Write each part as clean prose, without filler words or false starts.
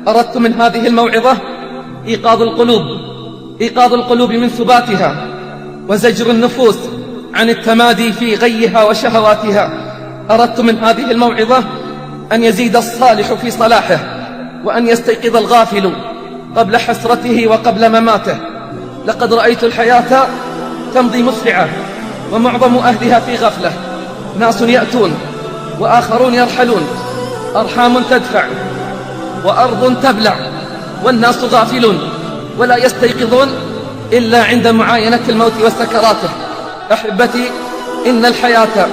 أردت من هذه الموعظة إيقاظ القلوب من سباتها، وزجر النفوس عن التمادي في غيها وشهواتها. أردت من هذه الموعظة أن يزيد الصالح في صلاحه، وأن يستيقظ الغافل قبل حسرته وقبل مماته. لقد رأيت الحياة تمضي مسرعة، ومعظم أهلها في غفلة. ناس يأتون وآخرون يرحلون، أرحام تدفع وأرض تبلع، والناس غافلون ولا يستيقظون إلا عند معاينة الموت وسكراته. أحبتي، إن الحياة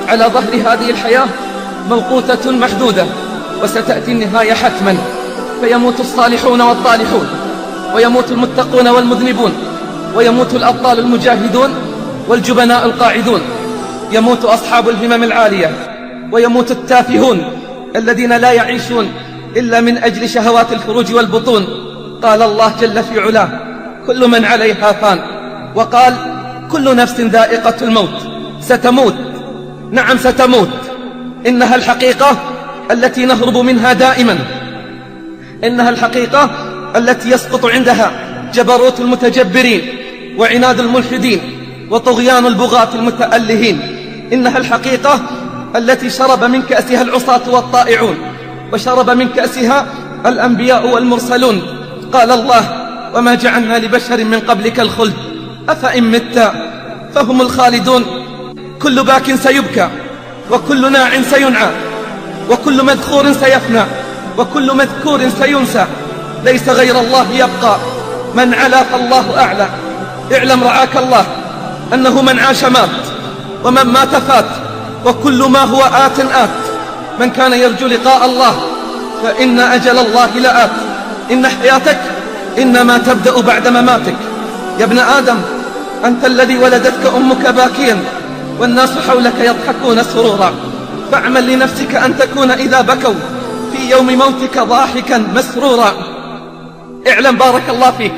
على ظهر هذه الحياة موقوتة محدودة، وستأتي النهاية حتما، فيموت الصالحون والطالحون، ويموت المتقون والمذنبون، ويموت الأبطال المجاهدون والجبناء القاعدون، يموت أصحاب الهمم العالية، ويموت التافهون الذين لا يعيشون إلا من أجل شهوات الفروج والبطون. قال الله جل في علاه: كل من عليها فان، وقال: كل نفس ذائقة الموت. ستموت، نعم ستموت. إنها الحقيقة التي نهرب منها دائما، إنها الحقيقة التي يسقط عندها جبروت المتجبرين، وعناد الملحدين، وطغيان البغاة المتألهين. إنها الحقيقة التي شرب من كأسها العصاة والطائعون، وشرب من كأسها الأنبياء والمرسلون. قال الله: وما جعلنا لبشر من قبلك الخلد أفإن مت فهم الخالدون. كل باك سيبكى، وكل ناع سينعى، وكل مذخور سيفنى، وكل مذكور سينسى. ليس غير الله يبقى، من علا فالله أعلى. اعلم رعاك الله أنه من عاش مات، ومن مات فات، وكل ما هو آت آت. من كان يرجو لقاء الله فإن أجل الله لآت. إن حياتك إنما تبدأ بعد مماتك. يا ابن آدم، أنت الذي ولدتك أمك باكيا، والناس حولك يضحكون سرورا. فاعمل لنفسك أن تكون إذا بكوا في يوم موتك ضاحكا مسرورا. اعلم بارك الله فيك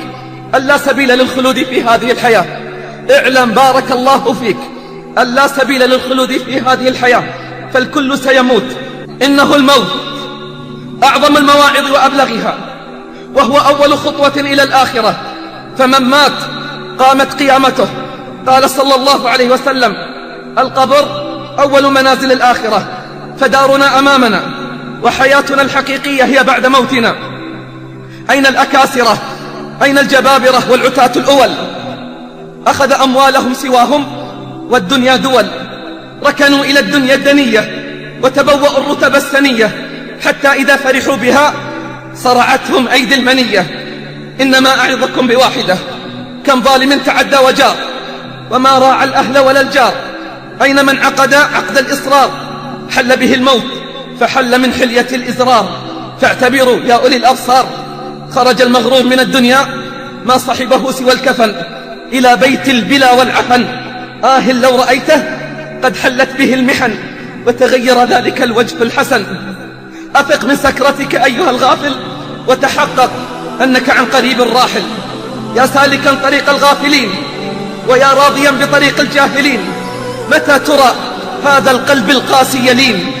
أن لا سبيل للخلود في هذه الحياة. اعلم بارك الله فيك أن لا سبيل للخلود في هذه الحياة، فالكل سيموت. إنه الموت أعظم المواعظ وأبلغها، وهو أول خطوة إلى الآخرة. فمن مات قامت قيامته. قال صلى الله عليه وسلم: القبر أول منازل الآخرة، فدارنا أمامنا، وحياتنا الحقيقية هي بعد موتنا. أين الأكاسرة؟ أين الجبابرة والعتاة الأول؟ أخذ أموالهم سواهم، والدنيا دول. ركنوا إلى الدنيا الدنية، وتبوأوا الرتب السنية، حتى إذا فرحوا بها صرعتهم أيدي المنية. إنما أعظكم بواحدة: كم ظالم تعدى وجار، وما راعى الأهل ولا الجار. أين من عقد عقد الإصرار؟ حل به الموت، فحل من حلية الإزرار. فاعتبروا يا أولي الأبصار، خرج المغرور من الدنيا ما صحبه سوى الكفن، إلى بيت البلا والعفن. لو رأيته قد حلت به المحن، وتغير ذلك الوجه الحسن. أفق من سكرتك أيها الغافل، وتحقق أنك عن قريب راحل. يا سالكا طريق الغافلين، ويا راضيا بطريق الجاهلين، متى ترى هذا القلب القاسي يلين؟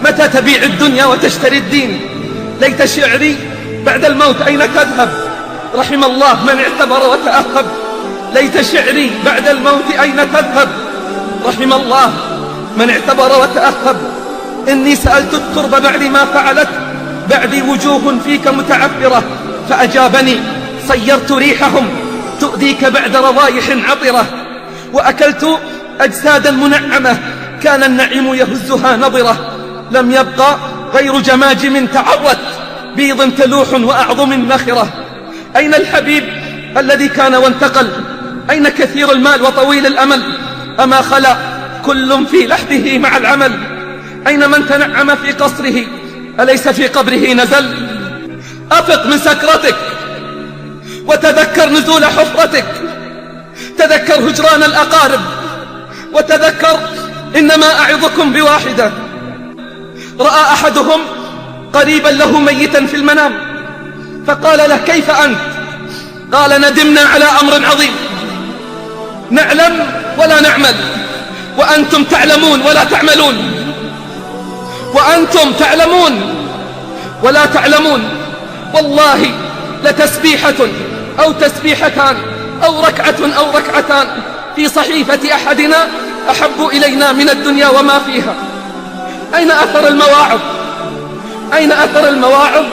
متى تبيع الدنيا وتشتري الدين؟ ليت شعري بعد الموت أين تذهب؟ رحم الله من اعتبر وتأهب. ليت شعري بعد الموت أين تذهب؟ رحم الله من اعتبر وتأهب. إني سألت الترب بعد ما فعلت، بعدي وجوه فيك متعفرة، فأجابني: صيرت ريحهم تؤذيك بعد روايح عطرة. وأكلت أجسادا منعمة، كان النعيم يهزها نظرة. لم يبقى غير جماجم تعوت، بيض تلوح وأعظم نخرة. أين الحبيب الذي كان وانتقل؟ أين كثير المال وطويل الأمل؟ أما خلا كل في لحده مع العمل؟ أين من تنعم في قصره؟ أليس في قبره نزل؟ أفق من سكرتك، وتذكر نزول حفرتك. تذكر هجران الأقارب، وتذكر إنما أعظكم بواحدة. رأى أحدهم قريبا له ميتا في المنام، فقال له: كيف أنت؟ قال: ندمنا على أمر عظيم، نعلم ولا نعمل، وأنتم تعلمون ولا تعملون، وأنتم تعلمون ولا تعلمون. والله لتسبيحة أو تسبيحتان أو ركعة أو ركعتان في صحيفة أحدنا أحب إلينا من الدنيا وما فيها. أين أثر المواعظ؟ أين أثر المواعظ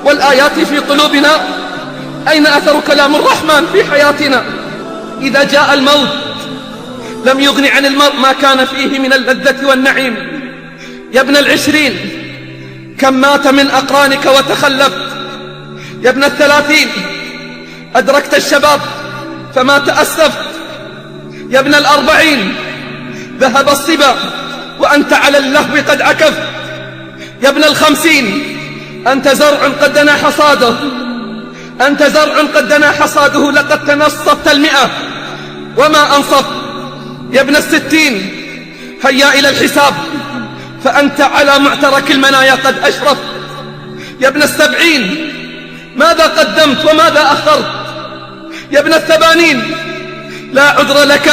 والآيات في قلوبنا؟ أين أثر كلام الرحمن في حياتنا؟ إذا جاء الموت لم يغن عن المرء ما كان فيه من اللذة والنعيم. يا ابن 20 كم مات من أقرانك وتخلفت. يا ابن 30 أدركت الشباب فما تأسفت. يا ابن 40 ذهب الصبا وأنت على اللهو قد عكفت. يا ابن 50 أنت زرع قد دنا حصاده. أنت زرع قد دنا حصاده لقد تنصفت 100 وما أنصفت. يا ابن 60 هيا إلى الحساب فأنت على معترك المنايا قد أشرفت. يا ابن 70 ماذا قدمت وماذا أخرت. يا ابن 80 لا عذر لك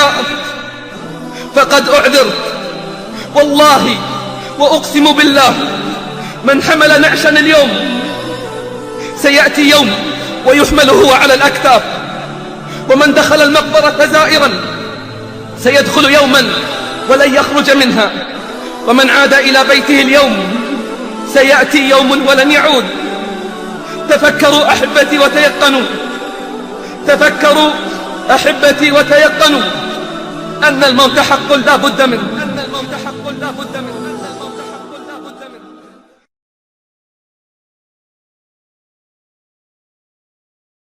فقد أعذرت. والله وأقسم بالله من حمل نعشا اليوم سيأتي يوم ويحمل هو على الأكتاف. ومن دخل المقبرة زائرا سيدخل يوما ولن يخرج منها. ومن عاد إلى بيته اليوم سيأتي يوم ولن يعود. تفكروا أحبتي وتيقنوا، تفكروا أحبتي وتيقنوا أن الموت حق لا بد منه.